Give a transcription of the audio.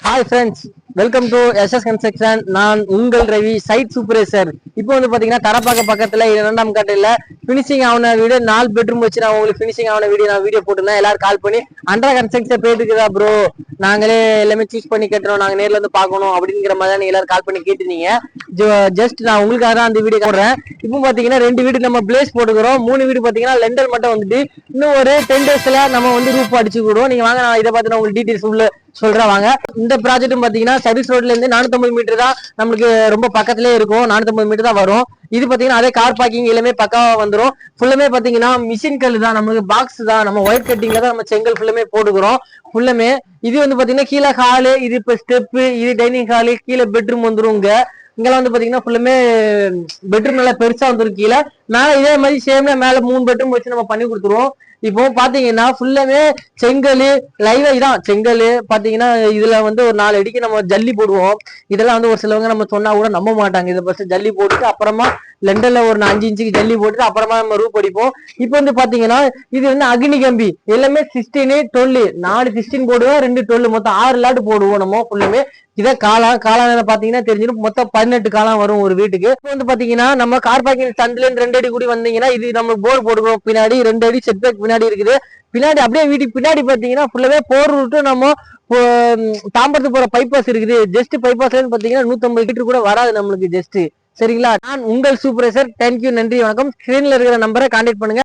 Hi friends, welcome to SS construction. நான் உங்கள் Ravi, side supervisor. இப்போ வந்து பாத்தீங்கன்னா தரப்பாக்க பக்கத்துல 2ஆம் கட்டில பினிஷிங் ஆன வீடு 4 பெட்ரூம் வச்சு நான் உங்களுக்கு பினிஷிங் ஆன வீடியோ போட்டுருந்தேன். எல்லாரும் கால் பண்ணி அண்டர் கன்ஸ்ட்ரக்ஷன் போயிட்டு இருக்குதா ப்ரோ, நாங்களே எல்லாமே சூஸ் பண்ணி கட்டுறோம், நாங்க நேர்ல வந்து பாக்கணும் அப்படிங்கிற மாதிரி நீங்க எல்லாரும் கால் பண்ணி கேட்டுருந்தீங்க. ஜஸ்ட் நான் உங்களுக்காக தான் அந்த வீடியோ போடுறேன். இப்போ பாத்தீங்கன்னா 2 வீடு நம்ம பிளேஸ் போட்டுக்கிறோம். 3 வீடு பாத்தீங்கன்னா லெண்டல் மட்டும் வந்துட்டு இன்னும் ஒரு 10 டேஸ்ல நம்ம வந்து ரூப் அடிச்சு விடுவோம். நீங்க வாங்க, நான் இதை பார்த்து உங்களுக்கு டீடைல்ஸ் உள்ள சொல்றேன் வாங்க. இந்த ப்ராஜெக்ட்டும் பாத்தீங்கன்னா சர்வீஸ் ரோட்ல இருந்து 450 மீட்டர் தான் நம்மளுக்கு ரொம்ப பக்கத்திலே இருக்கும். 450 மீட்டர் தான் வரும். இது பாத்தீங்கன்னா அதே கார் பார்க்கிங் எல்லாமே பக்காவா வந்துடும். ஃபுல்லுமே பாத்தீங்கன்னா மிஷின் கல் தான், நமக்கு பாக்ஸ் தான், நம்ம ஒயிட் கட்டிங்ல தான் நம்ம செங்கல் ஃபுல்லுமே போட்டுக்கிறோம். ஃபுல்லுமே இது வந்து பாத்தீங்கன்னா கீழே ஹாலு, இது இப்ப ஸ்டெப்பு, இது டைனிங் ஹாலு, கீழே பெட்ரூம் வந்துரும். இங்கெல்லாம் வந்து பாத்தீங்கன்னா ஃபுல்லுமே பெட்ரூம் நல்லா பெருசா வந்துரும். கீழே மேல இதே மாதிரி சேம்ல மேல 3 பெட்ரூம் வச்சு நம்ம பண்ணி கொடுத்துருவோம். இப்போ பாத்தீங்கன்னா ஃபுல்லாவே செங்கல் லைவ் தான். செங்கல் பாத்தீங்கன்னா இதுல வந்து ஒரு 4 அடிக்கு நம்ம ஜல்லி போடுவோம். இதெல்லாம் வந்து ஒரு சிலவங்க நம்ம சொன்னா கூட நம்ப மாட்டாங்க. இதை ஃபர்ஸ்ட் ஜல்லி போட்டுட்டு அப்புறமா லெண்டர்ல ஒரு 5 இன்ச்சுக்கு ஜல்லி போட்டுட்டு அப்புறமா நம்ம ரூப் அடிப்போம். இப்போ வந்து பாத்தீங்கன்னா இது வந்து அக்னி கம்பி எல்லாமே 16 12 4 16 போடுவோம், 2 12 மொத்தம் 6 லாட் போடுவோம் நம்ம ஃபுல்லுமே. இதை காலம் பாத்தீங்கன்னா தெரிஞ்சிடும். மொத்தம் 18 காலம் வரும் ஒரு வீட்டுக்கு. இப்போ வந்து பாத்தீங்கன்னா நம்ம கார் பார்க்கிங் சந்தில 2 அடி கூடி வந்தீங்கன்னா இது நம்ம போர் போடுறோம். பின்னாடி 2 அடி செட் பேக் பின்னாடி இருக்குது. பின்னாடி அப்படியே வீட்டுக்கு பின்னாடி பாத்தீங்கன்னா ஃபுல்லாவே போர் விட்டு நம்ம தாம்பரத்துக்கு போற பைபாஸ் இருக்குது. ஜஸ்ட் பைபாஸ்ல பாத்தீங்கன்னா 150 மீட்டர் கூட வராது நம்மளுக்கு ஜஸ்ட். சரிங்களா? நான் உங்கள் சூப்பர்வைசர். தேங்க்யூ, நன்றி, வணக்கம். ஸ்கிரீன்ல இருக்கிற நம்பரை கான்டாக்ட் பண்ணுங்க.